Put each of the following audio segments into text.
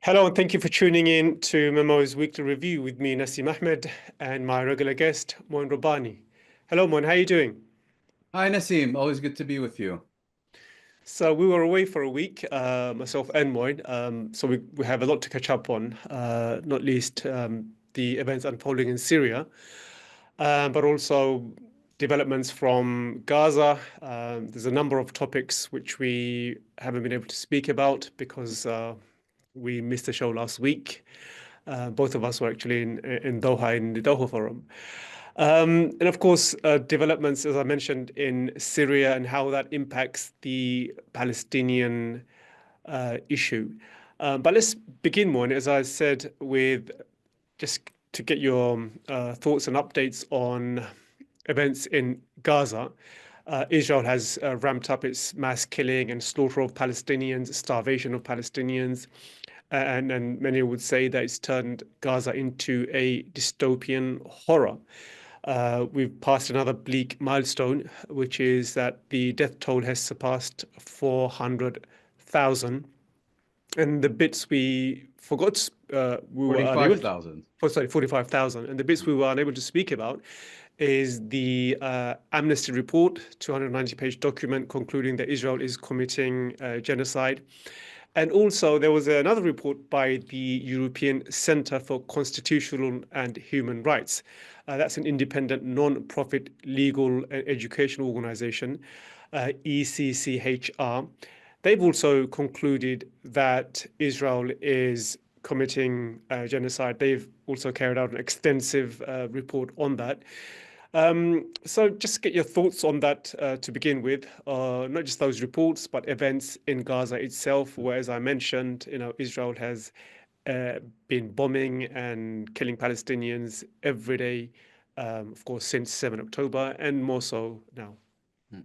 Hello, and thank you for tuning in to Memo's Weekly Review with me, Nasim Ahmed, and my regular guest, Mouin Rabbani. Hello, Mouin, how are you doing? Hi, Nasim. Always good to be with you. So we were away for a week, myself and Moin. So we have a lot to catch up on, not least the events unfolding in Syria, but also developments from Gaza. There's a number of topics which we haven't been able to speak about because we missed the show last week. Both of us were actually in Doha in the Doha Forum. And of course, developments, as I mentioned, in Syria and how that impacts the Palestinian issue. But let's begin, Moin, as I said, with just to get your thoughts and updates on events in Gaza. Israel has ramped up its mass killing and slaughter of Palestinians, starvation of Palestinians, and many would say that it's turned Gaza into a dystopian horror. We've passed another bleak milestone, which is that the death toll has surpassed 400,000. And the bits we forgot, we were unable to, 45,000. sorry, 45,000. And the bits we were unable to speak about is the Amnesty report, 290-page document concluding that Israel is committing genocide. And also, there was another report by the European Centre for Constitutional and Human Rights. That's an independent, non-profit legal and educational organization, ECCHR. They've also concluded that Israel is committing genocide. They've also carried out an extensive report on that. So just get your thoughts on that to begin with, not just those reports, but events in Gaza itself, where, as I mentioned, Israel has uh, been bombing and killing Palestinians every day, of course, since 7 October, and more so now. Hmm.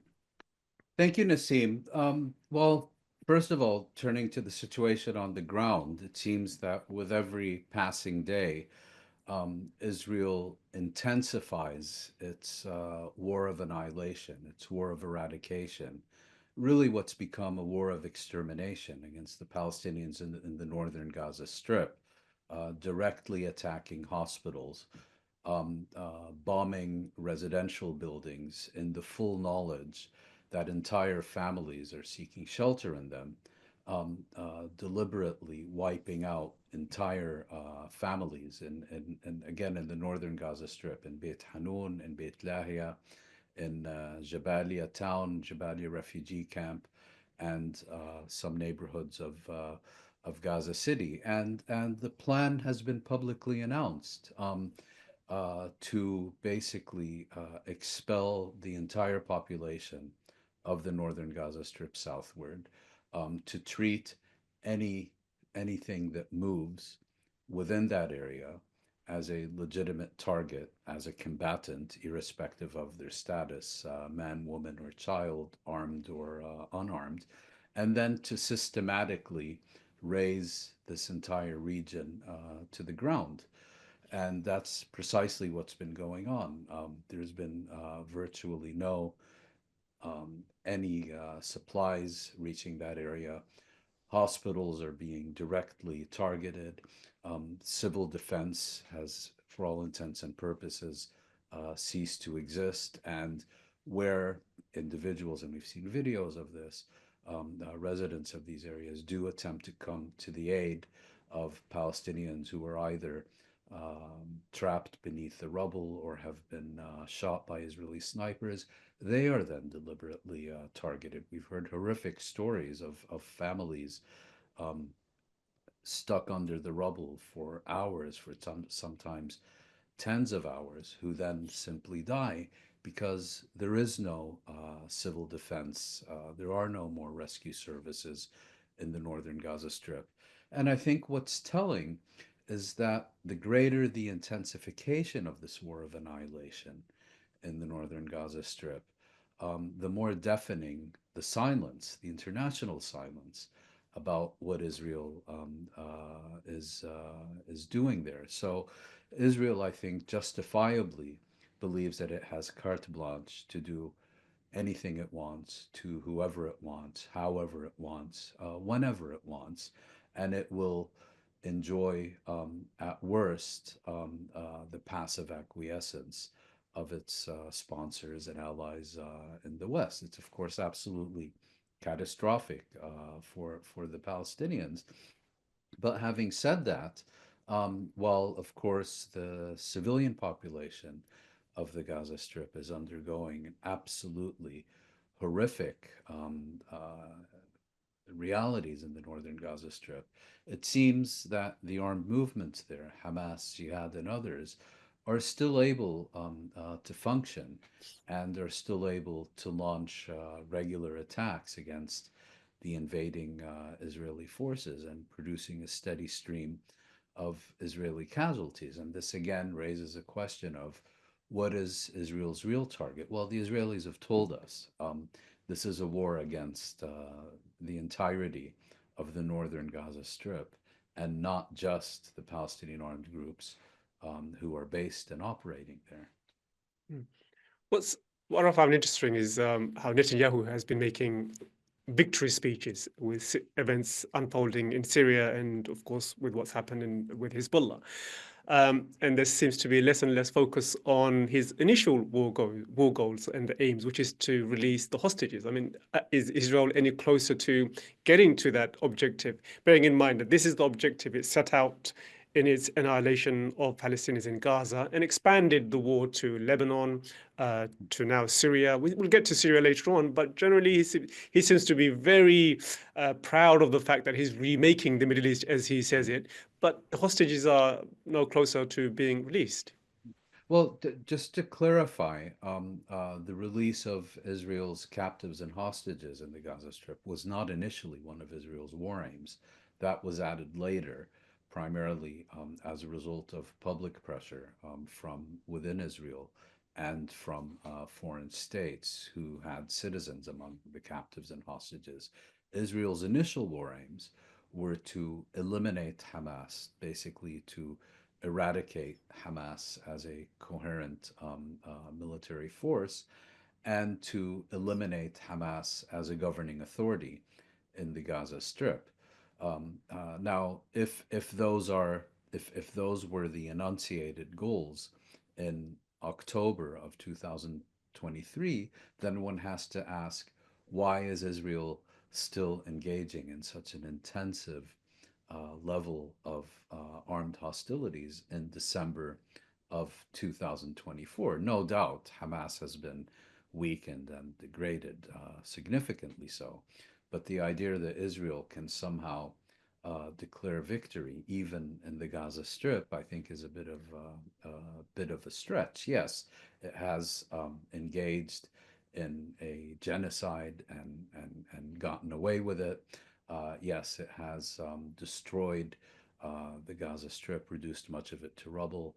Thank you, Nasim. Well, first of all, turning to the situation on the ground, it seems that with every passing day, Israel intensifies its war of annihilation, its war of eradication, really what's become a war of extermination against the Palestinians in the northern Gaza Strip, directly attacking hospitals, bombing residential buildings in the full knowledge that entire families are seeking shelter in them, deliberately wiping out entire families, and again in the northern Gaza Strip, in Beit Hanun, in Beit Lahia, in Jabalia town, Jabalia refugee camp, and some neighborhoods of Gaza City. And the plan has been publicly announced. To basically expel the entire population of the northern Gaza Strip southward, to treat any anything that moves within that area as a legitimate target, as a combatant, irrespective of their status, man, woman, or child, armed or unarmed, and then to systematically raise this entire region to the ground. And that's precisely what's been going on. There's been virtually no any supplies reaching that area. Hospitals are being directly targeted. Civil defense has, for all intents and purposes, ceased to exist. And where individuals, and we've seen videos of this, residents of these areas do attempt to come to the aid of Palestinians who are either trapped beneath the rubble or have been shot by Israeli snipers, they are then deliberately targeted. We've heard horrific stories of families um, stuck under the rubble for hours, for sometimes tens of hours, who then simply die because there is no civil defense. There are no more rescue services in the northern Gaza Strip. And I think what's telling is that the greater the intensification of this war of annihilation in the northern Gaza Strip, the more deafening the silence, the international silence about what Israel is doing there. So Israel, I think, justifiably believes that it has carte blanche to do anything it wants to whoever it wants, however it wants, whenever it wants, and it will enjoy, at worst, the passive acquiescence of its sponsors and allies in the West. It's, of course, absolutely catastrophic for the Palestinians. But having said that, while, of course, the civilian population of the Gaza Strip is undergoing an absolutely horrific realities in the northern Gaza Strip, it seems that the armed movements there, Hamas, Jihad, and others, are still able to function and are still able to launch regular attacks against the invading Israeli forces and producing a steady stream of Israeli casualties. And this again raises a question of what is Israel's real target? Well, the Israelis have told us this is a war against the entirety of the northern Gaza Strip and not just the Palestinian armed groups who are based and operating there. Hmm. What's what I find interesting is how Netanyahu has been making victory speeches with events unfolding in Syria and, of course, with what's happened with Hezbollah. And there seems to be less and less focus on his initial war goals and the aims, which is to release the hostages. I mean, is Israel any closer to getting to that objective? Bearing in mind that this is the objective it set out in its annihilation of Palestinians in Gaza and expanded the war to Lebanon, to now Syria. We'll get to Syria later on, but generally he seems to be very proud of the fact that he's remaking the Middle East as he says it, but the hostages are no closer to being released. Well, just to clarify, the release of Israel's captives and hostages in the Gaza Strip was not initially one of Israel's war aims. That was added later, primarily as a result of public pressure from within Israel and from foreign states who had citizens among the captives and hostages. Israel's initial war aims were to eliminate Hamas, basically to eradicate Hamas as a coherent military force and to eliminate Hamas as a governing authority in the Gaza Strip. Now, if those were the enunciated goals in October of 2023, then one has to ask, why is Israel still engaging in such an intensive level of armed hostilities in December of 2024? No doubt Hamas has been weakened and degraded, significantly so. But the idea that Israel can somehow declare victory, even in the Gaza Strip, I think is a bit of a stretch. Yes, it has engaged in a genocide and gotten away with it. Yes, it has destroyed the Gaza Strip, reduced much of it to rubble,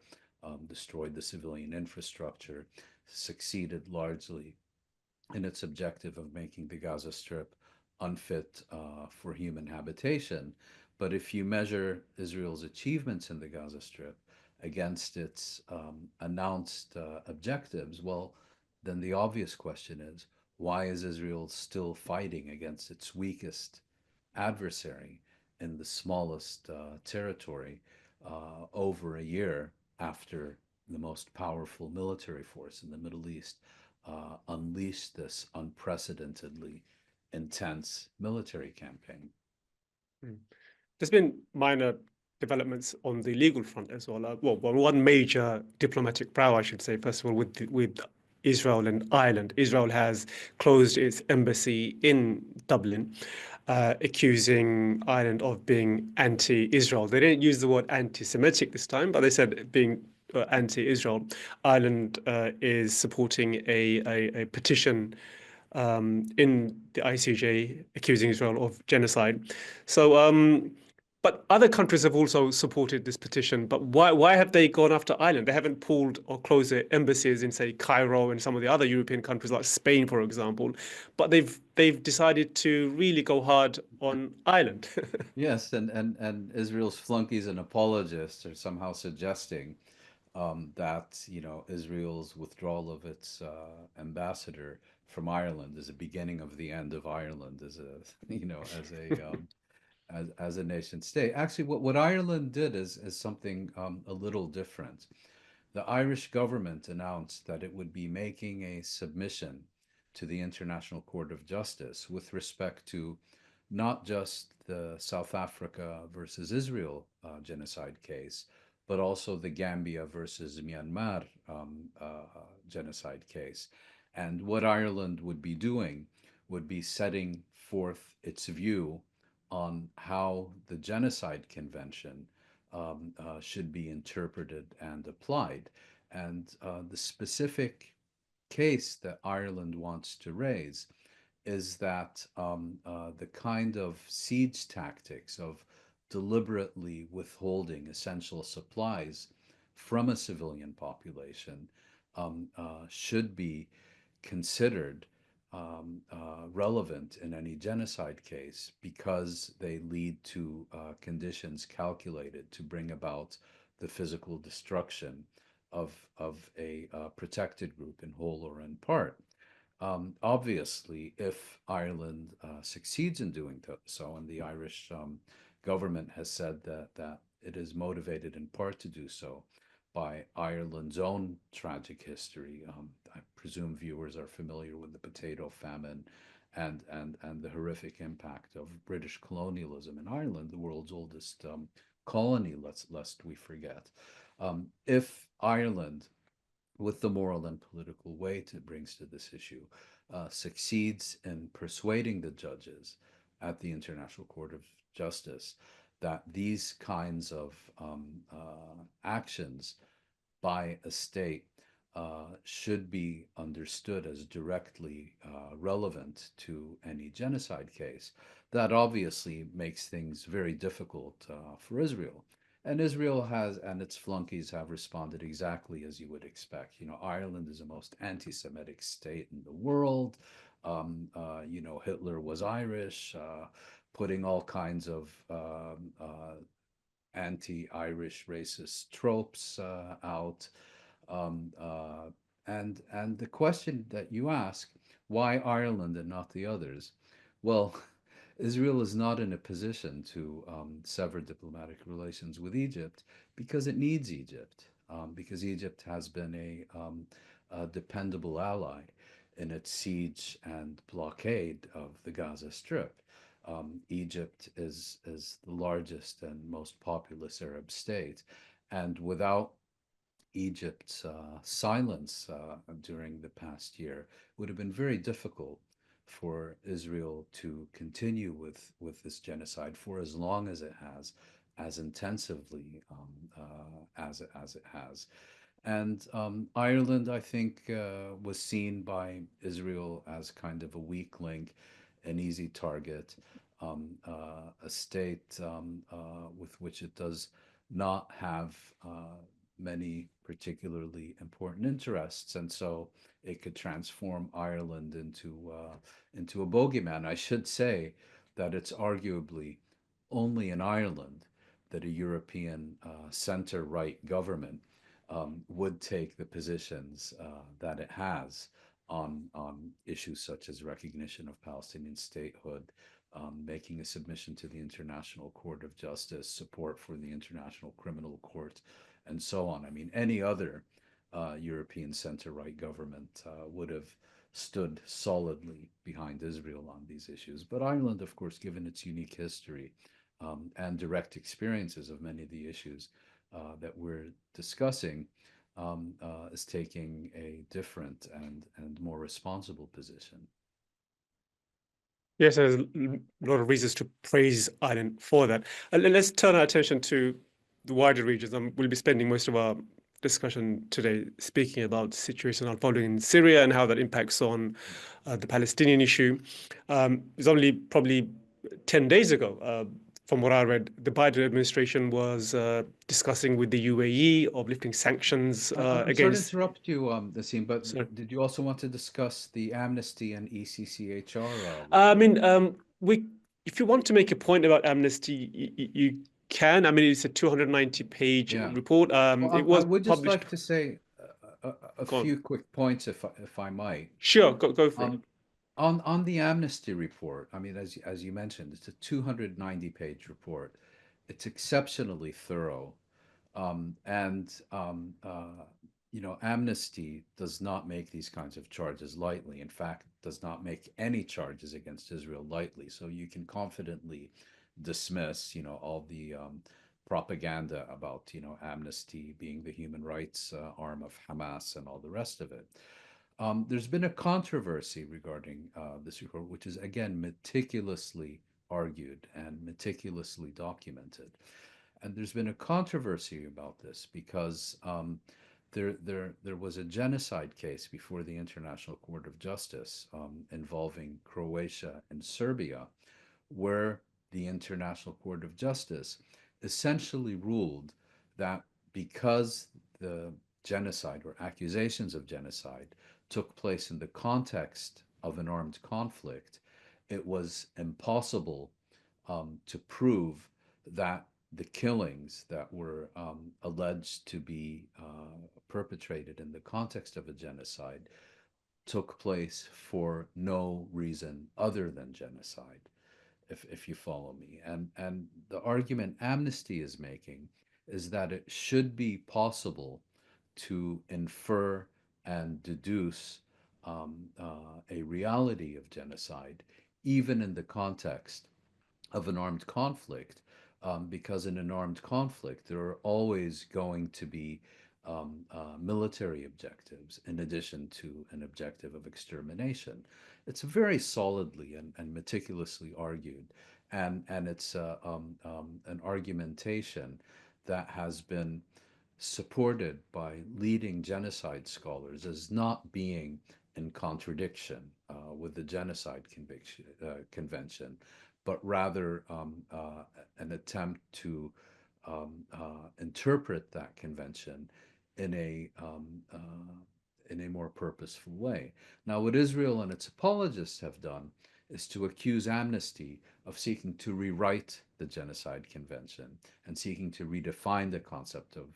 destroyed the civilian infrastructure, succeeded largely in its objective of making the Gaza Strip unfit for human habitation. But if you measure Israel's achievements in the Gaza Strip against its announced objectives, well, then the obvious question is, why is Israel still fighting against its weakest adversary in the smallest territory over a year after the most powerful military force in the Middle East unleashed this unprecedentedly intense military campaign? Mm. There's been minor developments on the legal front as well. Well, one major diplomatic row, I should say, first of all, with Israel and Ireland. Israel has closed its embassy in Dublin, accusing Ireland of being anti-Israel. They didn't use the word anti-Semitic this time, but they said being anti-Israel. Ireland is supporting a petition in the ICJ accusing Israel of genocide. So, but other countries have also supported this petition. But why have they gone after Ireland? They haven't pulled or closed their embassies in, say, Cairo and some of the other European countries like Spain, for example. But they've decided to really go hard on Ireland. Yes, and Israel's flunkies and apologists are somehow suggesting that Israel's withdrawal of its ambassador from Ireland is a beginning of the end of Ireland as a as a nation state. Actually, what Ireland did is something a little different. The Irish government announced that it would be making a submission to the International Court of Justice with respect to not just the South Africa versus Israel genocide case, but also the Gambia versus Myanmar genocide case. And what Ireland would be doing would be setting forth its view on how the Genocide Convention should be interpreted and applied. And the specific case that Ireland wants to raise is that the kind of siege tactics of deliberately withholding essential supplies from a civilian population should be considered relevant in any genocide case because they lead to conditions calculated to bring about the physical destruction of a protected group in whole or in part. Obviously, if Ireland succeeds in doing so, and the Irish government has said that it is motivated in part to do so by Ireland's own tragic history. I presume viewers are familiar with the potato famine and the horrific impact of British colonialism in Ireland, the world's oldest colony, lest we forget. If Ireland, with the moral and political weight it brings to this issue, succeeds in persuading the judges at the International Court of Justice that these kinds of actions by a state should be understood as directly relevant to any genocide case, that obviously makes things very difficult for Israel. And Israel has, and its flunkies have responded exactly as you would expect. You know, Ireland is the most anti-Semitic state in the world. You know, Hitler was Irish, putting all kinds of anti-Irish racist tropes out. Um, uh, and the question that you ask, why Ireland and not the others? Well, Israel is not in a position to sever diplomatic relations with Egypt because it needs Egypt, because Egypt has been a dependable ally in its siege and blockade of the Gaza Strip. Egypt is the largest and most populous Arab state, and without Egypt's silence during the past year, would have been very difficult for Israel to continue with this genocide for as long as it has, as intensively as it has. And Ireland, I think, was seen by Israel as kind of a weak link, an easy target, a state with which it does not have many particularly important interests, and so it could transform Ireland into a bogeyman. I should say that it's arguably only in Ireland that a European center-right government would take the positions that it has on issues such as recognition of Palestinian statehood, making a submission to the International Court of Justice, support for the International Criminal Court, and so on. I mean, any other European center-right government would have stood solidly behind Israel on these issues. But Ireland, of course, given its unique history and direct experiences of many of the issues that we're discussing, is taking a different and more responsible position. Yes, there's a lot of reasons to praise Ireland for that. Let's turn our attention to the wider regions. We'll be spending most of our discussion today speaking about the situation unfolding in Syria and how that impacts on the Palestinian issue. It's only probably 10 days ago, from what I read, the Biden administration was discussing with the UAE of lifting sanctions I'm sorry to against. interrupt you, Nasim, but Sorry. did you also want to discuss the Amnesty and ECCHR I report? mean, if you want to make a point about amnesty, you can. I mean, it's a 290-page Yeah. report. Well, It I was would just published. like to say a Go on. few quick points, if I might. Sure, go for it. Um, On the Amnesty report, I mean, as you mentioned, it's a 290-page report. It's exceptionally thorough, and Amnesty does not make these kinds of charges lightly. In fact, does not make any charges against Israel lightly. So you can confidently dismiss, all the propaganda about, Amnesty being the human rights arm of Hamas and all the rest of it. There's been a controversy regarding this report, which is again meticulously argued and meticulously documented. And there's been a controversy about this because there was a genocide case before the International Court of Justice involving Croatia and Serbia, where the International Court of Justice essentially ruled that because the genocide or accusations of genocide took place in the context of an armed conflict, it was impossible to prove that the killings that were alleged to be perpetrated in the context of a genocide took place for no reason other than genocide, if you follow me. And the argument Amnesty is making is that it should be possible to infer and deduce a reality of genocide, even in the context of an armed conflict, because in an armed conflict, there are always going to be military objectives in addition to an objective of extermination. It's very solidly and meticulously argued, and it's an argumentation that has been supported by leading genocide scholars as not being in contradiction with the convention, but rather an attempt to interpret that convention in a more purposeful way. Now, what Israel and its apologists have done is to accuse Amnesty of seeking to rewrite the Genocide Convention and seeking to redefine the concept of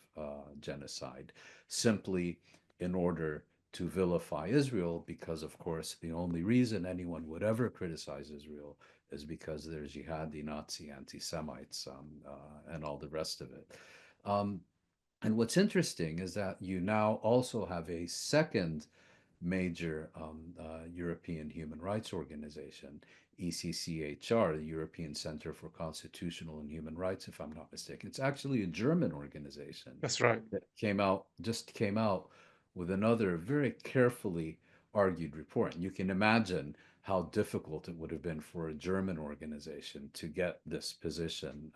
genocide simply in order to vilify Israel, because, of course, the only reason anyone would ever criticize Israel is because there's jihadi, Nazi, anti Semites, and all the rest of it. Um, and what's interesting is that you now also have a second major European human rights organization, ECCHR, the European Center for Constitutional and Human Rights, if I'm not mistaken. It's actually a German organization That's right. that just came out with another very carefully argued report. And you can imagine how difficult it would have been for a German organization to get this position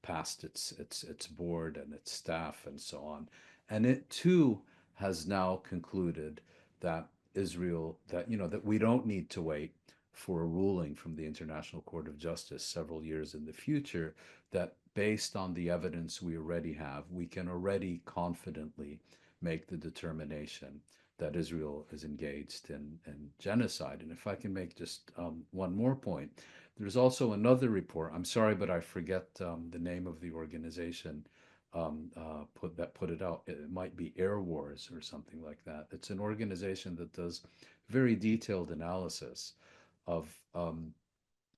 past its board and its staff and so on. And it too has now concluded that that we don't need to wait for a ruling from the International Court of Justice several years in the future, that based on the evidence we already have, we can already confidently make the determination that Israel is engaged in genocide. And if I can make just one more point, there's also another report. I'm sorry, but I forget the name of the organization put it out. It might be Air Wars or something like that. It's an organization that does very detailed analysis of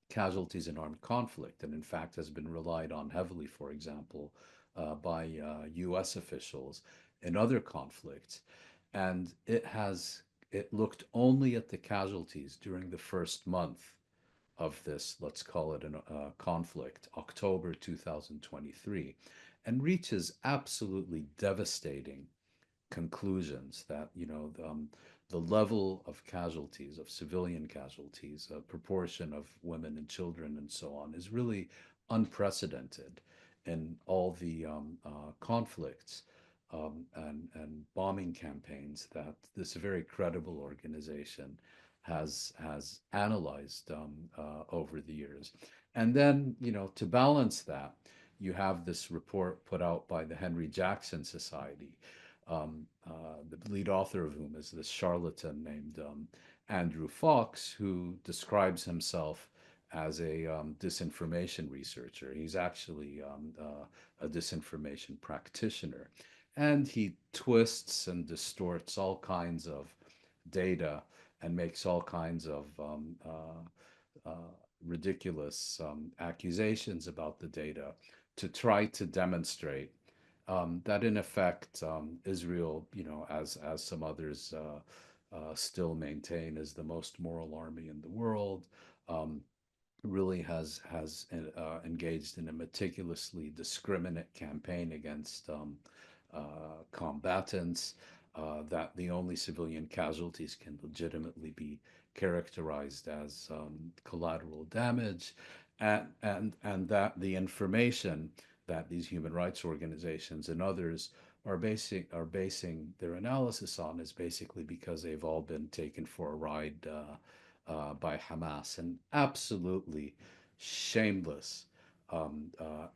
casualties in armed conflict, and in fact has been relied on heavily, for example, by U.S. officials in other conflicts. And it looked only at the casualties during the first month of this, let's call it a conflict, October 2023, and reaches absolutely devastating conclusions that, the level of casualties, of civilian casualties, a proportion of women and children and so on, is really unprecedented in all the conflicts and bombing campaigns that this very credible organization has analyzed over the years. And then, to balance that, you have this report put out by the Henry Jackson Society, the lead author of whom is this charlatan named Andrew Fox, who describes himself as a disinformation researcher. He's actually a disinformation practitioner. And he twists and distorts all kinds of data and makes all kinds of ridiculous accusations about the data to try to demonstrate that in effect Israel, as some others still maintain, is the most moral army in the world. Really engaged in a meticulously discriminate campaign against combatants. That the only civilian casualties can legitimately be characterized as collateral damage, and that the information that these human rights organizations and others are basing their analysis on is basically because they've all been taken for a ride by Hamas. An absolutely shameless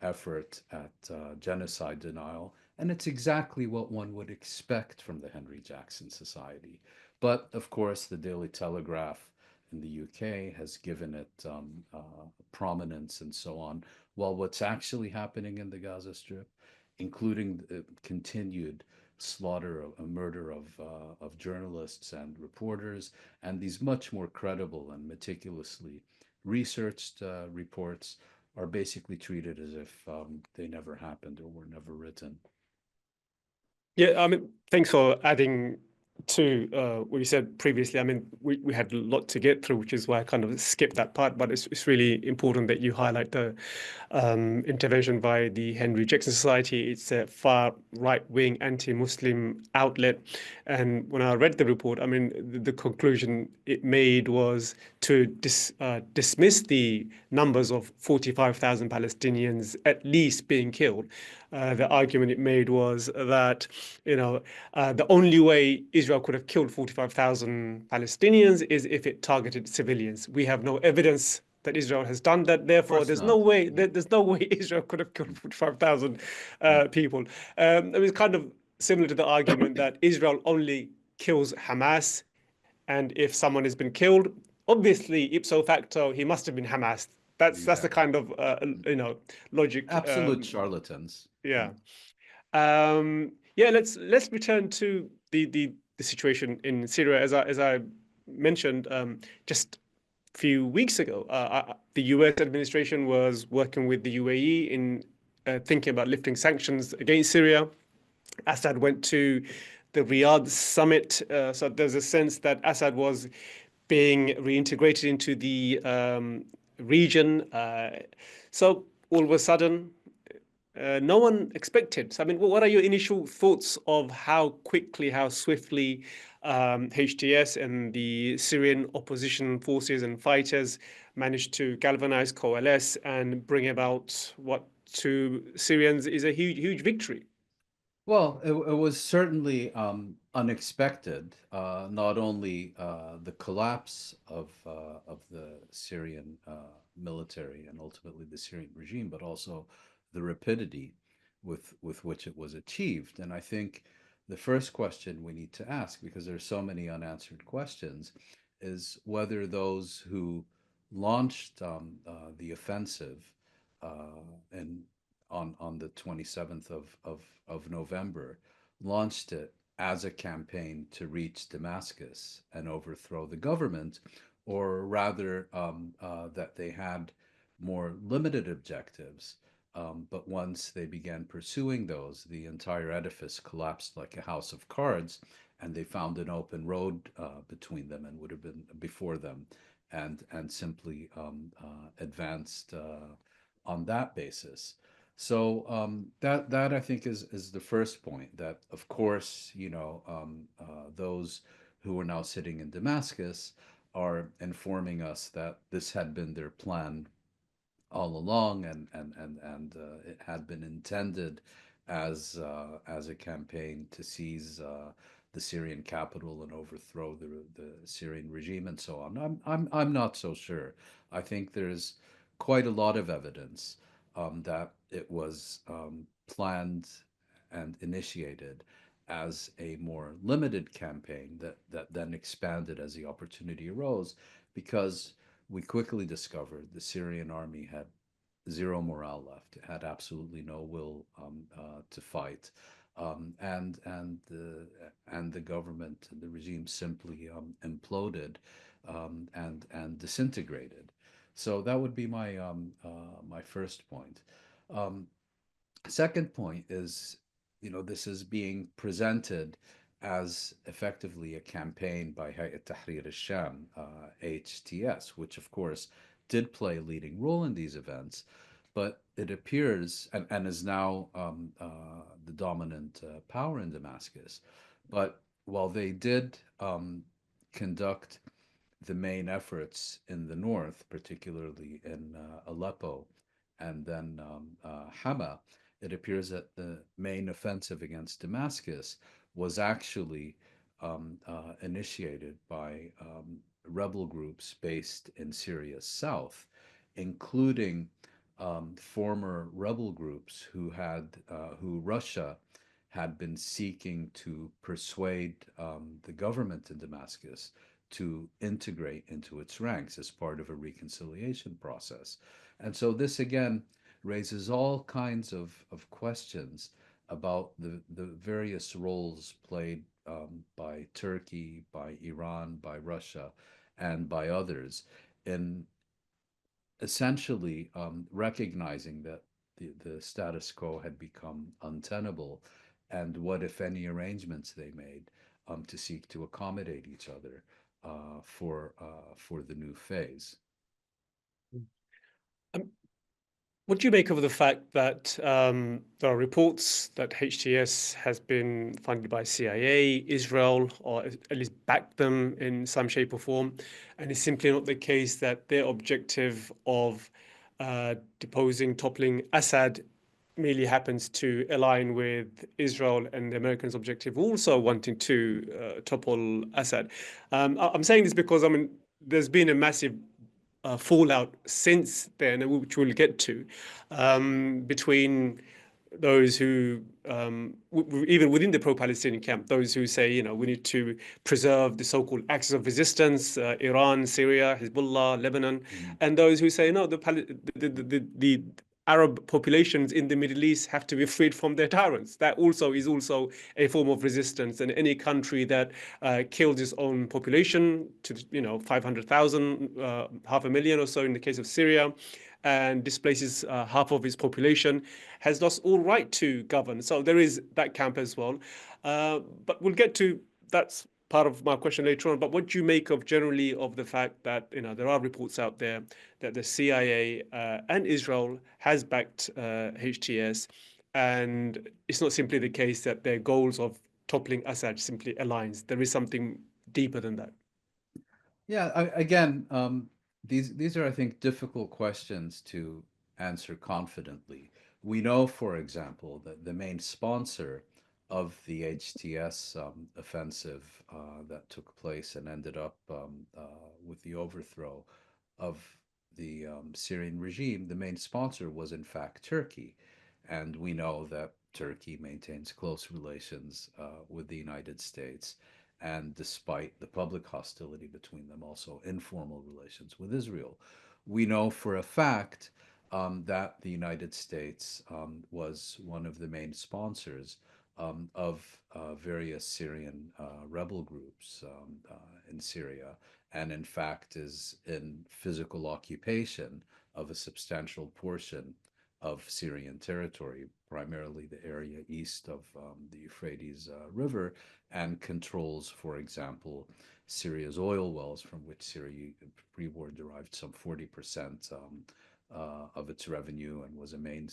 effort at genocide denial. And it's exactly what one would expect from the Henry Jackson Society. But of course, the Daily Telegraph in the UK has given it prominence and so on. While what's actually happening in the Gaza Strip, including the continued slaughter, a murder of journalists and reporters, and these much more credible and meticulously researched reports are basically treated as if they never happened or were never written. Yeah, I mean, thanks for adding to what you said previously. I mean, we had a lot to get through, which is why I kind of skipped that part. But it's really important that you highlight the intervention by the Henry Jackson Society. It's a far right-wing, anti-Muslim outlet. And when I read the report, I mean, the conclusion it made was to dismiss the numbers of 45,000 Palestinians at least being killed. The argument it made was that, the only way Israel could have killed 45,000 Palestinians is if it targeted civilians. We have no evidence that Israel has done that. Of Therefore, course there's no not. way there's no way Israel could have killed 45,000 people. It was kind of similar to the argument that Israel only kills Hamas, and if someone has been killed, obviously ipso facto he must have been Hamas. That's the Exactly. kind of logic. Absolute charlatans. Yeah. Yeah, let's return to the situation in Syria. As I mentioned, just a few weeks ago, the U.S. administration was working with the UAE in thinking about lifting sanctions against Syria. Assad went to the Riyadh summit, so there's a sense that Assad was being reintegrated into the region. So all of a sudden, no one expected. So, I mean, what are your initial thoughts of how quickly, how swiftly HTS and the Syrian opposition forces and fighters managed to galvanize, coalesce, and bring about what to Syrians is a huge, huge victory? Well, it was certainly unexpected. Not only the collapse of the Syrian military and ultimately the Syrian regime, but also the rapidity with which it was achieved. And I think the first question we need to ask, because there's so many unanswered questions, is whether those who launched the offensive and on the 27th of November, launched it as a campaign to reach Damascus and overthrow the government, or rather that they had more limited objectives. But once they began pursuing those, the entire edifice collapsed like a house of cards, and they found an open road between them and would have been before them, and simply advanced on that basis. So that I think is the first point. That of course those who are now sitting in Damascus are informing us that this had been their plan all along, and it had been intended as a campaign to seize the Syrian capital and overthrow the Syrian regime and so on. I'm not so sure. I think there's quite a lot of evidence that it was planned and initiated as a more limited campaign that then expanded as the opportunity arose, because we quickly discovered the Syrian army had zero morale left. It had absolutely no will to fight. And the government, the regime simply imploded and disintegrated. So that would be my first point. Um, Second point is, this is being presented as effectively a campaign by Hayat Tahrir al-Sham, HTS, which of course did play a leading role in these events, but it appears, and is now the dominant power in Damascus. But while they did conduct the main efforts in the north, particularly in Aleppo and then Hama, it appears that the main offensive against Damascus was actually initiated by rebel groups based in Syria's south, including former rebel groups who Russia had been seeking to persuade the government in Damascus to integrate into its ranks as part of a reconciliation process. And so this again raises all kinds of questions about the various roles played by Turkey, by Iran, by Russia, and by others in essentially recognizing that the status quo had become untenable, and what, if any, arrangements they made to seek to accommodate each other for the new phase. Um, What do you make of the fact that there are reports that HTS has been funded by CIA, Israel, or at least backed them in some shape or form, and it's simply not the case that their objective of deposing, toppling Assad merely happens to align with Israel and the Americans' objective, also wanting to topple Assad. I'm saying this because, I mean, there's been a massive fallout since then, which we'll get to, between those who, even within the pro-Palestinian camp, those who say, we need to preserve the so-called axis of resistance, Iran, Syria, Hezbollah, Lebanon, Mhm. and those who say, no, the Arab populations in the Middle East have to be freed from their tyrants. That also is also a form of resistance. And any country that kills its own population to 500,000, 500,000 or so in the case of Syria, and displaces half of its population, has lost all right to govern. So there is that camp as well. But we'll get to that's part of my question later on. But what do you make of generally of the fact that there are reports out there that the CIA and Israel has backed HTS, and it's not simply the case that their goals of toppling Assad simply aligns. There is something deeper than that. Yeah, again, these are, I think, difficult questions to answer confidently. We know, for example, that the main sponsor of the HTS offensive that took place and ended up with the overthrow of the Syrian regime, the main sponsor was in fact Turkey. And we know that Turkey maintains close relations with the United States, and despite the public hostility between them, also informal relations with Israel. We know for a fact that the United States was one of the main sponsors of various Syrian rebel groups in Syria, and in fact is in physical occupation of a substantial portion of Syrian territory, primarily the area east of the Euphrates River, and controls, for example, Syria's oil wells, from which Syria pre-war derived some 40% of its revenue, and was a main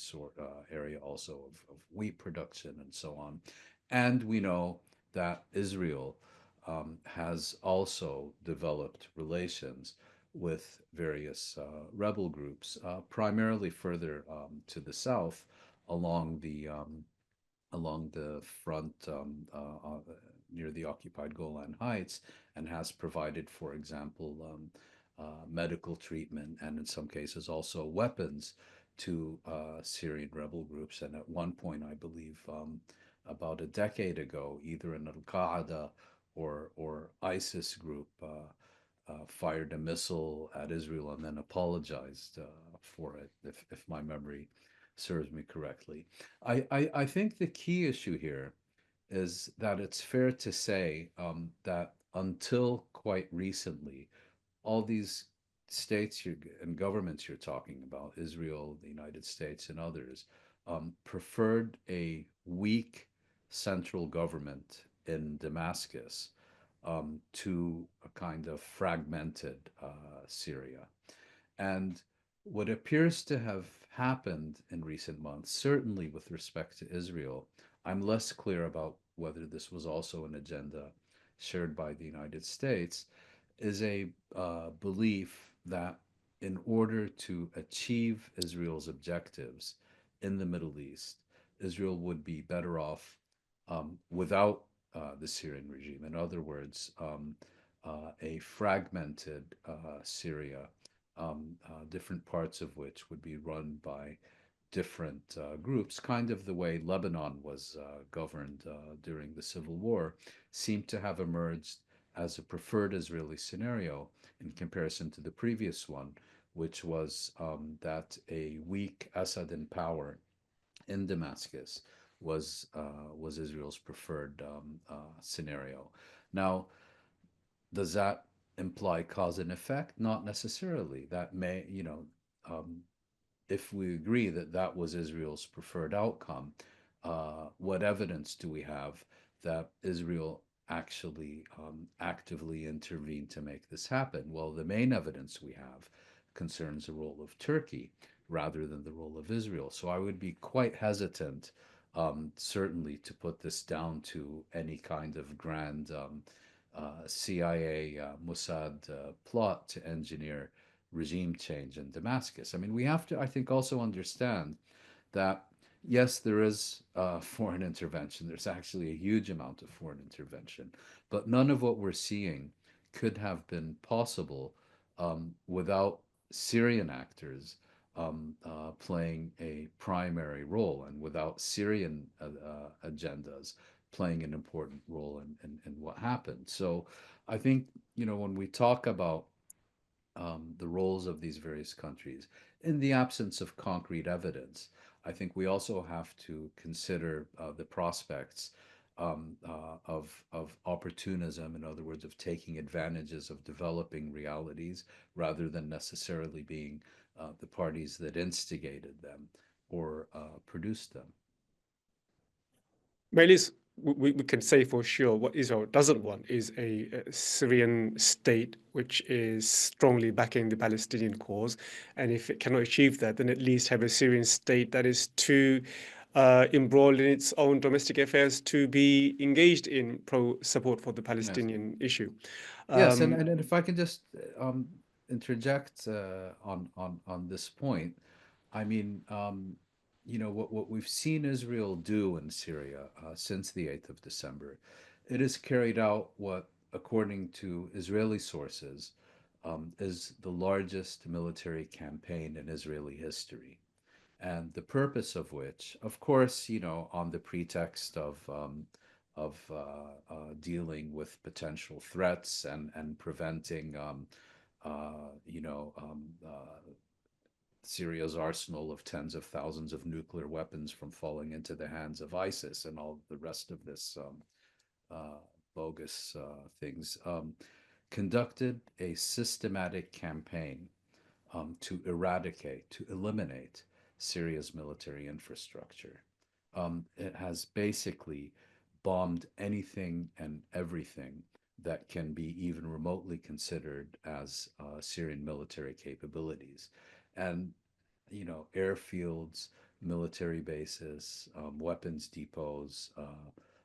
area also of wheat production and so on. And we know that Israel has also developed relations with various rebel groups, primarily further to the south along the front near the occupied Golan Heights, and has provided, for example, medical treatment and in some cases also weapons to Syrian rebel groups. And at one point, I believe, about a decade ago, either an Al Qaeda or ISIS group fired a missile at Israel and then apologized for it, if my memory serves me correctly. I think the key issue here is that it's fair to say that until quite recently, all these states and governments you're talking about, Israel, the United States, and others, preferred a weak central government in Damascus to a kind of fragmented Syria. And what appears to have happened in recent months, certainly with respect to Israel, I'm less clear about whether this was also an agenda shared by the United States, is a belief that in order to achieve Israel's objectives in the Middle East, Israel would be better off without the Syrian regime. In other words, a fragmented Syria, different parts of which would be run by different groups, kind of the way Lebanon was governed during the Civil War, seemed to have emerged as a preferred Israeli scenario in comparison to the previous one, which was that a weak Assad in power in Damascus was Israel's preferred scenario. Now, does that imply cause and effect? Not necessarily. That may, um, if we agree that that was Israel's preferred outcome, what evidence do we have that Israel actually actively intervened to make this happen? Well, the main evidence we have concerns the role of Turkey rather than the role of Israel. So I would be quite hesitant, certainly, to put this down to any kind of grand CIA Mossad plot to engineer regime change in Damascus. I mean, we have to, I think, also understand that yes, there is foreign intervention. There's actually a huge amount of foreign intervention, but none of what we're seeing could have been possible without Syrian actors playing a primary role and without Syrian agendas playing an important role in what happened. So I think, when we talk about the roles of these various countries. In the absence of concrete evidence, I think we also have to consider the prospects of opportunism, in other words, of taking advantages of developing realities rather than necessarily being the parties that instigated them or produced them. Well, at least we can say for sure what Israel doesn't want is a Syrian state which is strongly backing the Palestinian cause. And if it cannot achieve that, then at least have a Syrian state that is too embroiled in its own domestic affairs to be engaged in pro support for the Yes. Palestinian issue. Yes, and, Um, and if I can just interject on this point, I mean, what we've seen Israel do in Syria since the 8th of December, it has carried out what, according to Israeli sources, is the largest military campaign in Israeli history. And the purpose of which, of course, on the pretext of dealing with potential threats and preventing, Syria's arsenal of tens of thousands of nuclear weapons from falling into the hands of ISIS and all the rest of this uh, bogus things, conducted a systematic campaign to eradicate, to eliminate Syria's military infrastructure. It has basically bombed anything and everything that can be even remotely considered as Syrian military capabilities. And, airfields, military bases, weapons depots,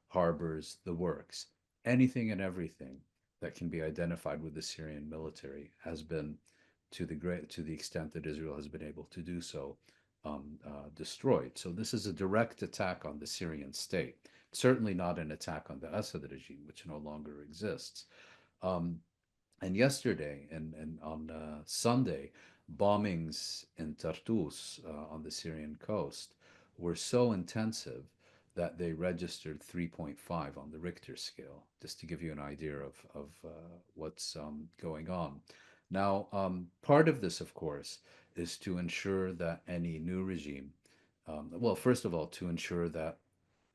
harbors, the works, anything and everything that can be identified with the Syrian military has been, to the extent that Israel has been able to do so, destroyed. So this is a direct attack on the Syrian state. Certainly not an attack on the Assad regime, which no longer exists. Um, and yesterday and on Sunday, bombings in Tartus on the Syrian coast were so intensive that they registered 3.5 on the Richter scale, just to give you an idea of what's going on. Now, part of this, of course, is to ensure that any new regime well, first of all, to ensure that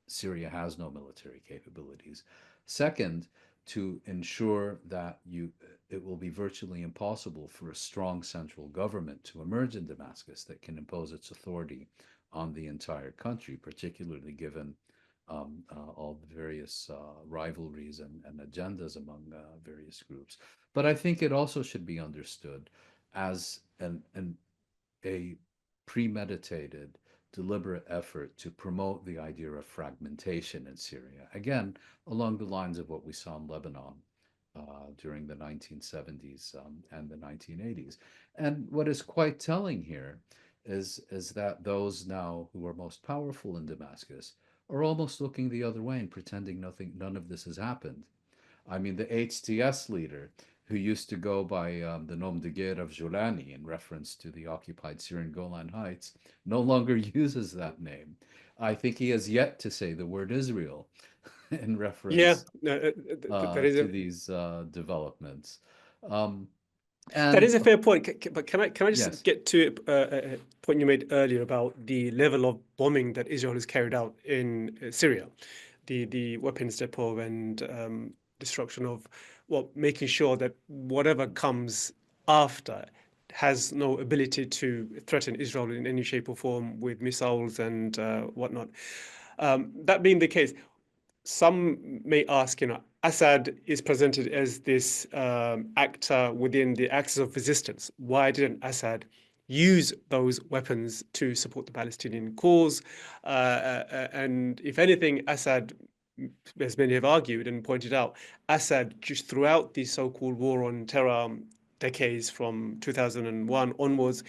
Syria has no military capabilities. Second, to ensure that it will be virtually impossible for a strong central government to emerge in Damascus that can impose its authority on the entire country, particularly given all the various rivalries and agendas among various groups. But I think it also should be understood as a premeditated, deliberate effort to promote the idea of fragmentation in Syria, again, along the lines of what we saw in Lebanon during the 1970s and the 1980s. And what is quite telling here is that those now who are most powerful in Damascus are almost looking the other way and pretending none of this has happened. I mean, the HTS leader, who used to go by the nom de guerre of Jolani in reference to the occupied Syrian Golan Heights, no longer uses that name. I think he has yet to say the word Israel in Yeah, reference that is to these developments. Um, that and is a fair point. But can I just yes, get to a point you made earlier about the level of bombing that Israel has carried out in Syria, the weapons depot and destruction of, well, making sure that whatever comes after has no ability to threaten Israel in any shape or form with missiles and whatnot. That being the case, some may ask, Assad is presented as this actor within the axis of resistance. Why didn't Assad use those weapons to support the Palestinian cause? And if anything, Assad, as many have argued and pointed out, Assad just throughout the so-called war on terror decades from 2001 onwards,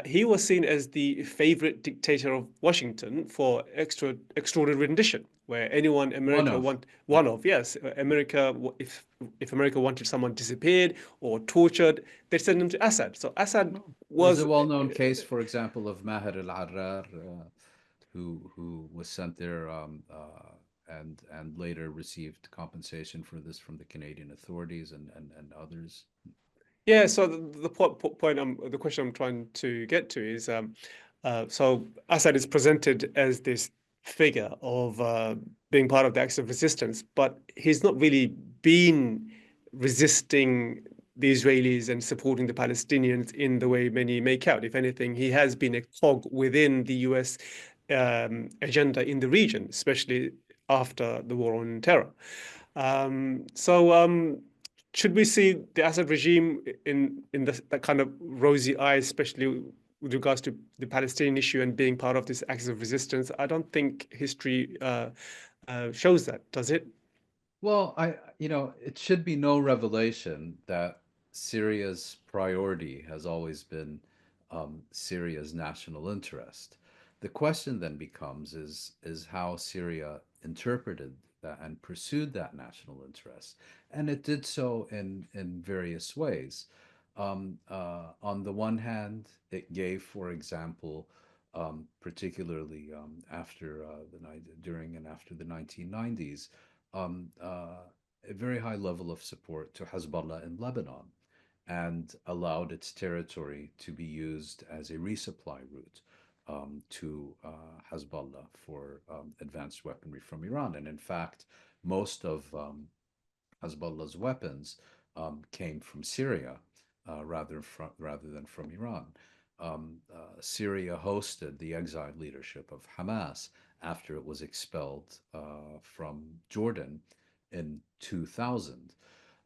he was seen as the favorite dictator of Washington for extraordinary rendition, where anyone one America of. want one of yes, America, if America wanted someone disappeared or tortured, they'd send them to Assad. So Assad Well, there's a was well-known case, for example, of Maher al-Arrar, who was sent there and later received compensation for this from the Canadian authorities and others. Yeah, so the point the question I'm trying to get to is, so Assad is presented as this figure of being part of the acts of resistance, but he's not really been resisting the Israelis and supporting the Palestinians in the way many make out. If anything, he has been a cog within the US agenda in the region, especially after the war on terror. So should we see the Assad regime in that kind of rosy eyes, especially with regards to the Palestinian issue and being part of this axis of resistance? I don't think history shows that, does it? Well, it should be no revelation that Syria's priority has always been Syria's national interest. The question then becomes is how Syria interpreted that and pursued that national interest, and it did so in various ways. On the one hand, it gave, for example, particularly after during and after the 1990s a very high level of support to Hezbollah in Lebanon and allowed its territory to be used as a resupply route to Hezbollah for advanced weaponry from Iran. And in fact, most of Hezbollah's weapons came from Syria rather than from Iran. Syria hosted the exiled leadership of Hamas after it was expelled from Jordan in 2000.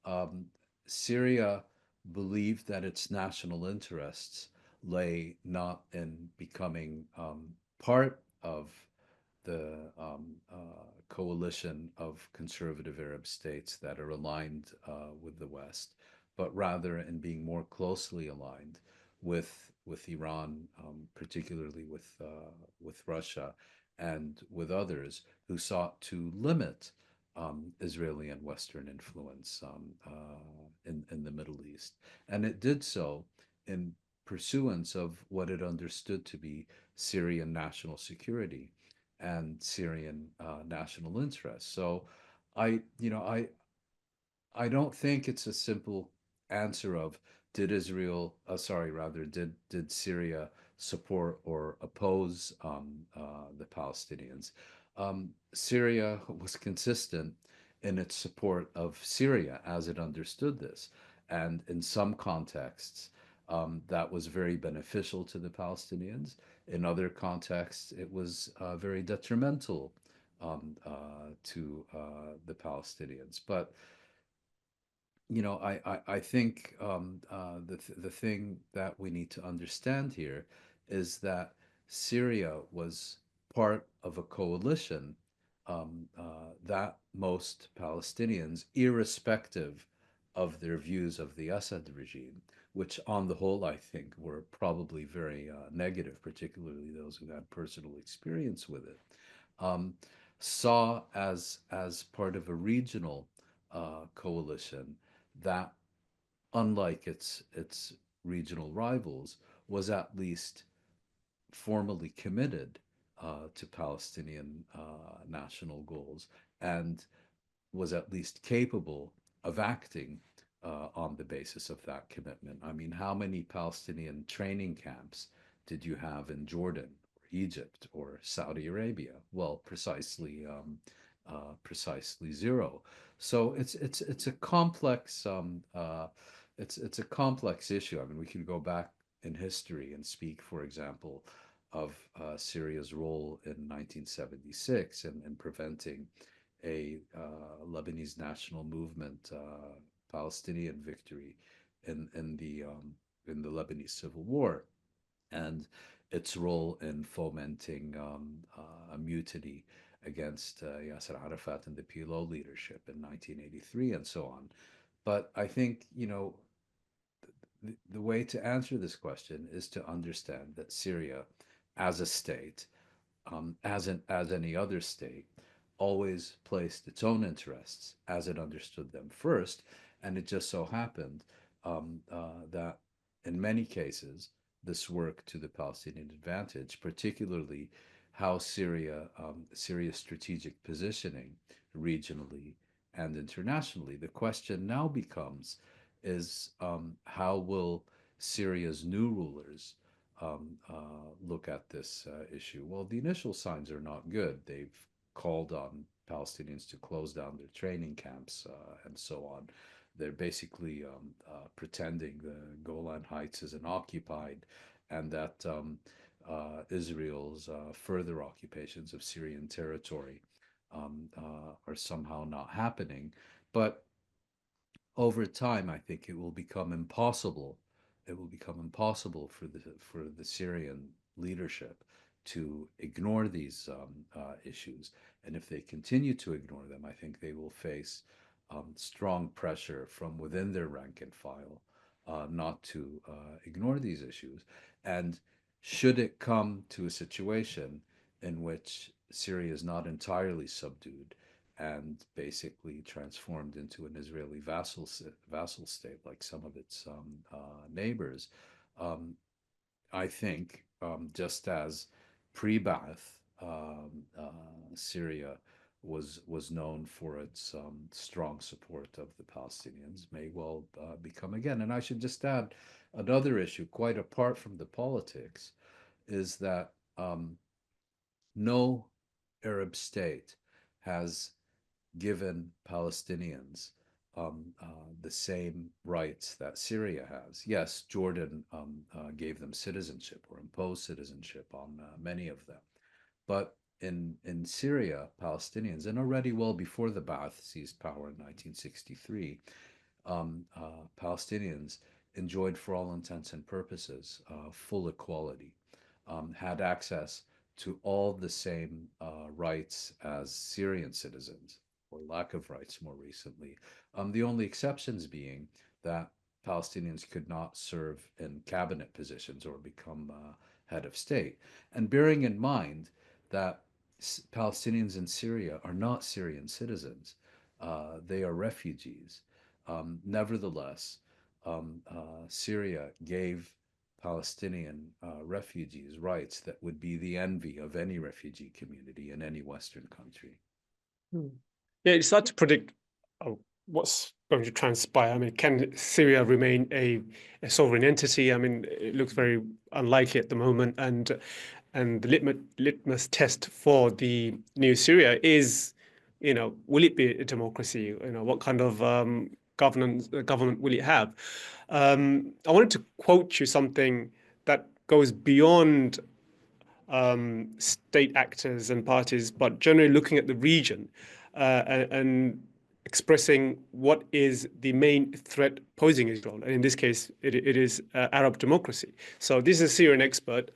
Um, Syria believed that its national interests lay not in becoming part of the coalition of conservative Arab states that are aligned with the West, but rather in being more closely aligned with Iran, particularly with Russia and with others who sought to limit Israeli and Western influence in the Middle East, and it did so in pursuance of what it understood to be Syrian national security and Syrian national interests. So I, you know, I don't think it's a simple answer of did Israel, sorry, rather, did Syria support or oppose the Palestinians. Syria was consistent in its support of Syria as it understood this. And in some contexts, that was very beneficial to the Palestinians. In other contexts, it was very detrimental to the Palestinians. But I think the thing that we need to understand here is that Syria was part of a coalition that most Palestinians, irrespective of their views of the Assad regime, which on the whole I think were probably very negative, particularly those who had personal experience with it, um, saw as part of a regional coalition that, unlike its regional rivals, was at least formally committed to Palestinian national goals and was at least capable of acting on the basis of that commitment. I mean, how many Palestinian training camps did you have in Jordan or Egypt or Saudi Arabia? Well, precisely zero. So it's a complex it's a complex issue. I mean, we could go back in history and speak, for example, of Syria's role in 1976 in preventing a Lebanese national movement, Palestinian victory in the Lebanese Civil War, and its role in fomenting a mutiny against Yasser Arafat and the PLO leadership in 1983, and so on. But I think, the way to answer this question is to understand that Syria, as a state, as any other state, always placed its own interests as it understood them first, and it just so happened that in many cases this worked to the Palestinian advantage, particularly how Syria's strategic positioning regionally and internationally. The question now becomes is how will Syria's new rulers look at this issue? Well, the initial signs are not good. They've called on Palestinians to close down their training camps and so on. They're basically pretending the Golan Heights is unoccupied and that Israel's further occupations of Syrian territory are somehow not happening. But over time, I think it will become impossible. It will become impossible for the Syrian leadership to ignore these issues. And if they continue to ignore them, I think they will face strong pressure from within their rank and file not to ignore these issues. And should it come to a situation in which Syria is not entirely subdued and basically transformed into an Israeli vassal state like some of its neighbors, um, I think just as pre-Ba'ath, Syria was known for its strong support of the Palestinians, may well become again. And I should just add another issue, quite apart from the politics, is that no Arab state has given Palestinians the same rights that Syria has. Yes, Jordan gave them citizenship or imposed citizenship on many of them. But in Syria, Palestinians, and already well before the Ba'ath seized power in 1963, Palestinians enjoyed, for all intents and purposes, full equality, had access to all the same rights as Syrian citizens, or lack of rights more recently. The only exceptions being that Palestinians could not serve in cabinet positions or become head of state. And bearing in mind that Palestinians in Syria are not Syrian citizens, they are refugees. Nevertheless, Syria gave Palestinian refugees rights that would be the envy of any refugee community in any Western country. Yeah, it's hard to predict. Oh, what's going to transpire. I mean, can Syria remain a sovereign entity? I mean, it looks very unlikely at the moment, and the litmus test for the new Syria is, will it be a democracy? What kind of government will it have? I wanted to quote you something that goes beyond state actors and parties, but generally looking at the region and expressing what is the main threat posing Israel. And in this case, it is Arab democracy. So this is a Syrian expert,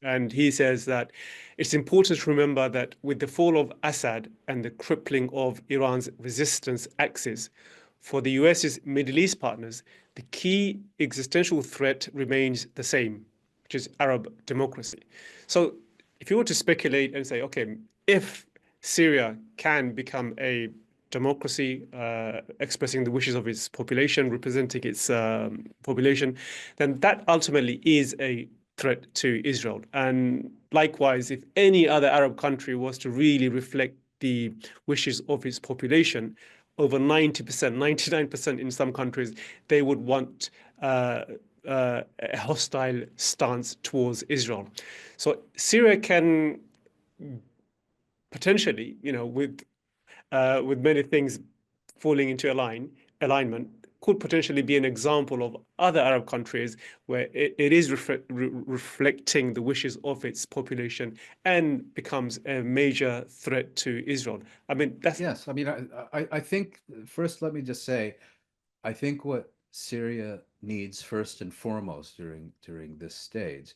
and he says that it's important to remember that with the fall of Assad and the crippling of Iran's resistance axis, for the US's Middle East partners, the key existential threat remains the same, which is Arab democracy. So if you were to speculate and say, okay, if Syria can become a democracy, expressing the wishes of its population, representing its population, then that ultimately is a threat to Israel. And likewise, if any other Arab country was to really reflect the wishes of its population, over 90%, 99% in some countries, they would want a hostile stance towards Israel. So Syria can potentially, with many things falling into alignment, could potentially be an example of other Arab countries where it is reflecting the wishes of its population and becomes a major threat to Israel. I mean, that's Yes, I mean, I think first, let me just say, I think what Syria needs first and foremost during this stage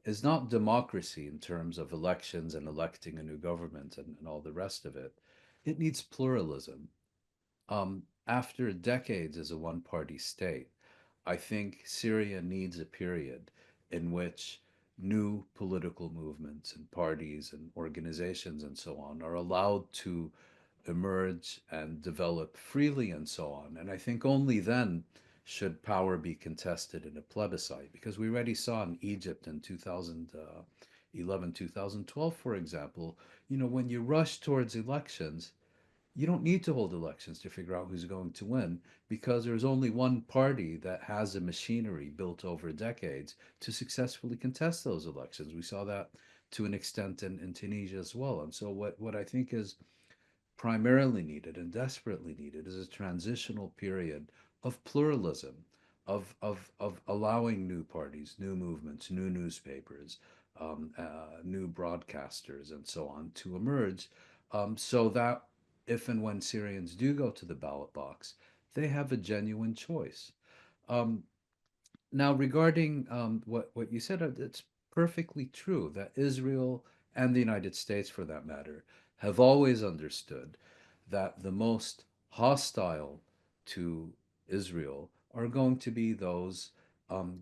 is not democracy in terms of elections and electing a new government and all the rest of it. It needs pluralism. After decades as a one-party state, I think Syria needs a period in which new political movements and parties and organizations and so on are allowed to emerge and develop freely and so on. And I think only then should power be contested in a plebiscite, because we already saw in Egypt in 2011, 2012, for example, when you rush towards elections, you don't need to hold elections to figure out who's going to win, because there's only one party that has a machinery built over decades to successfully contest those elections. We saw that to an extent in Tunisia as well. And so what I think is primarily needed and desperately needed is a transitional period of pluralism, of allowing new parties, new movements, new newspapers, new broadcasters, and so on to emerge, so that if and when Syrians do go to the ballot box, they have a genuine choice. Um, Now, regarding what you said, it's perfectly true that Israel and the United States, for that matter, have always understood that the most hostile to Israel are going to be those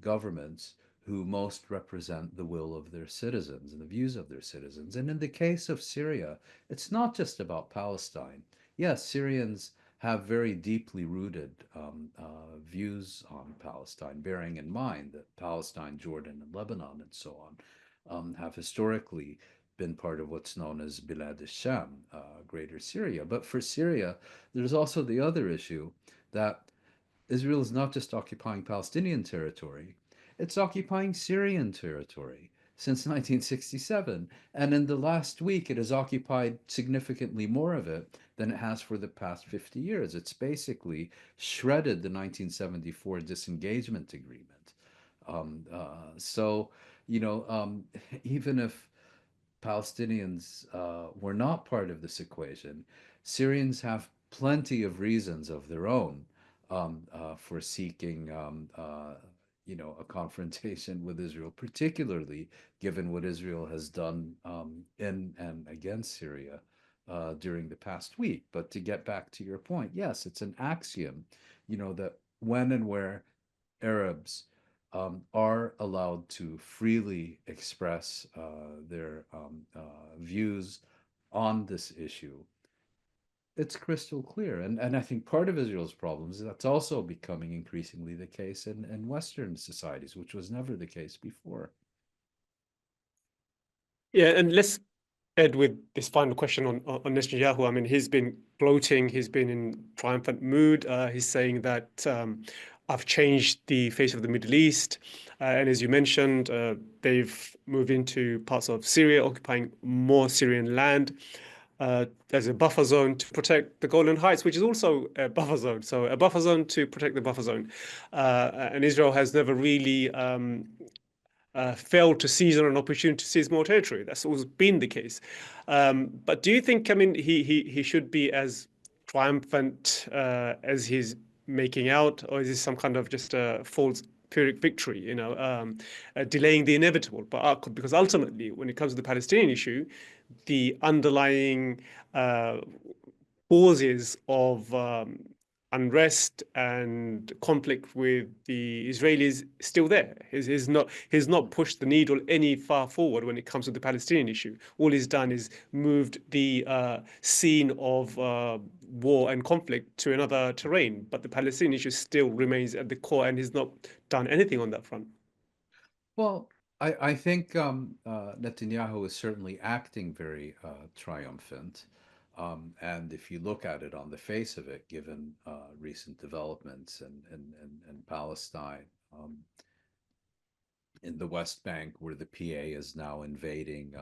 governments who most represent the will of their citizens and the views of their citizens. And in the case of Syria, it's not just about Palestine. Yes, Syrians have very deeply rooted views on Palestine, bearing in mind that Palestine, Jordan, and Lebanon, and so on, have historically been part of what's known as Bilad al-Sham, Greater Syria. But for Syria, there's also the other issue that Israel is not just occupying Palestinian territory, it's occupying Syrian territory since 1967. And in the last week, it has occupied significantly more of it than it has for the past 50 years. It's basically shredded the 1974 disengagement agreement. So, even if Palestinians were not part of this equation, Syrians have plenty of reasons of their own for seeking, a confrontation with Israel, particularly given what Israel has done in and against Syria during the past week. But to get back to your point, yes, it's an axiom, that when and where Arabs are allowed to freely express their views on this issue, it's crystal clear. And I think part of Israel's problems is that's also becoming increasingly the case in Western societies, which was never the case before. Yeah, and let's Ed, with this final question on Netanyahu, I mean, he's been gloating, he's been in triumphant mood. He's saying that I've changed the face of the Middle East. And as you mentioned, they've moved into parts of Syria, occupying more Syrian land. As a buffer zone to protect the Golan Heights, which is also a buffer zone. So a buffer zone to protect the buffer zone. And Israel has never really failed to seize on an opportunity to seize more territory. That's always been the case. But do you think, I mean, he should be as triumphant as he's making out, or is this some kind of just a false Pyrrhic victory, delaying the inevitable? But because ultimately, when it comes to the Palestinian issue, the underlying causes of unrest and conflict with the Israelis still there. He's not pushed the needle any far forward when it comes to the Palestinian issue. All he's done is moved the scene of war and conflict to another terrain. But the Palestinian issue still remains at the core, and he's not done anything on that front. Well, I think Netanyahu is certainly acting very triumphant. And if you look at it on the face of it, given recent developments in Palestine, in the West Bank, where the PA is now invading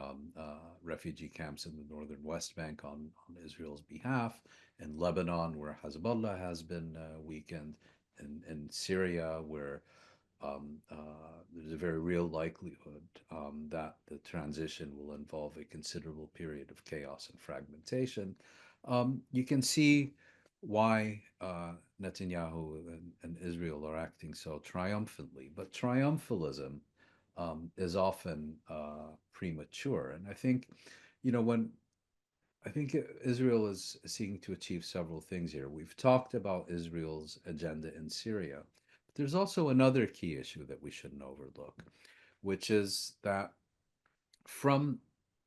refugee camps in the northern West Bank on Israel's behalf, in Lebanon, where Hezbollah has been weakened, in Syria, where there's a very real likelihood that the transition will involve a considerable period of chaos and fragmentation. You can see why Netanyahu and Israel are acting so triumphantly, but triumphalism is often premature. And I think, when I think Israel is seeking to achieve several things here. We've talked about Israel's agenda in Syria. But there's also another key issue that we shouldn't overlook, which is that from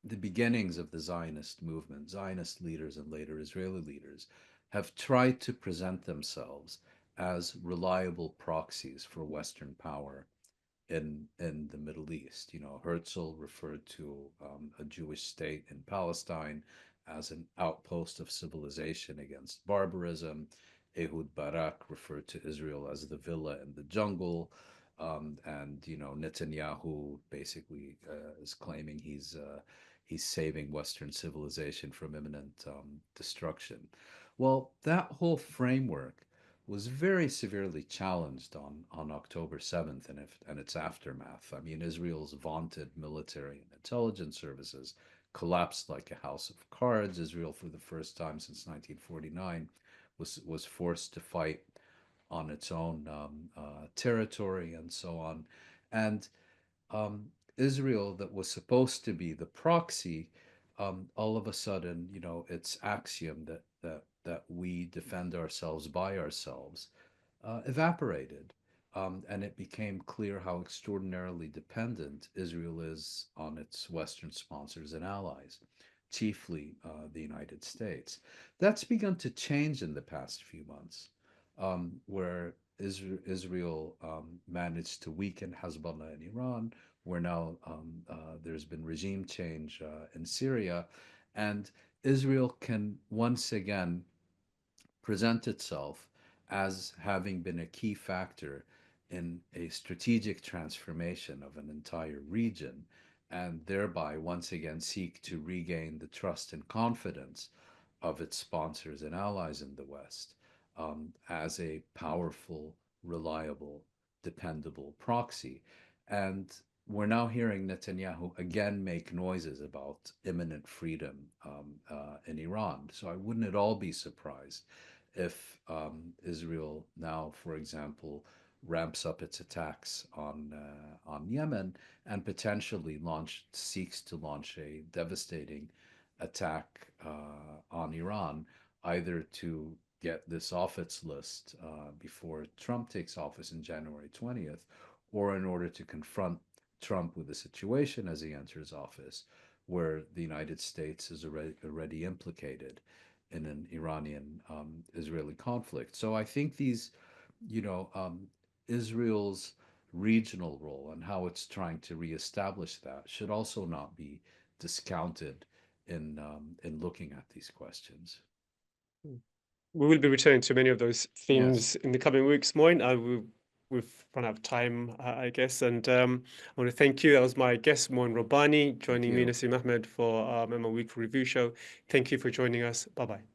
the beginnings of the Zionist movement, Zionist leaders and later Israeli leaders have tried to present themselves as reliable proxies for Western power in the Middle East. Herzl referred to a Jewish state in Palestine as an outpost of civilization against barbarism. Ehud Barak referred to Israel as the villa in the jungle. And Netanyahu basically is claiming he's saving Western civilization from imminent destruction. Well, that whole framework was very severely challenged on October 7th and its aftermath. I mean, Israel's vaunted military and intelligence services collapsed like a house of cards. Israel, for the first time since 1949, was forced to fight on its own territory and so on. And Israel, that was supposed to be the proxy, all of a sudden, its axiom that we defend ourselves by ourselves evaporated. And it became clear how extraordinarily dependent Israel is on its Western sponsors and allies, chiefly the United States. That's begun to change in the past few months, where Israel managed to weaken Hezbollah in Iran, where now there's been regime change in Syria, and Israel can once again present itself as having been a key factor in a strategic transformation of an entire region, and thereby once again seek to regain the trust and confidence of its sponsors and allies in the West as a powerful, reliable, dependable proxy. And we're now hearing Netanyahu again make noises about imminent freedom in Iran. So I wouldn't at all be surprised if Israel now, for example, ramps up its attacks on Yemen and potentially seeks to launch a devastating attack on Iran, either to get this off its list before Trump takes office in January 20th, or in order to confront Trump with the situation as he enters office, where the United States is already implicated in an Iranian Israeli conflict. So I think Israel's regional role and how it's trying to reestablish that should also not be discounted in looking at these questions. We will be returning to many of those themes Yes. in the coming weeks, Moin. We've run out of time, I guess, and I want to thank you. That was my guest, Mouin Rabbani, joining me, you. Nasim Ahmed, for our Memo Week Review Show. Thank you for joining us. Bye-bye.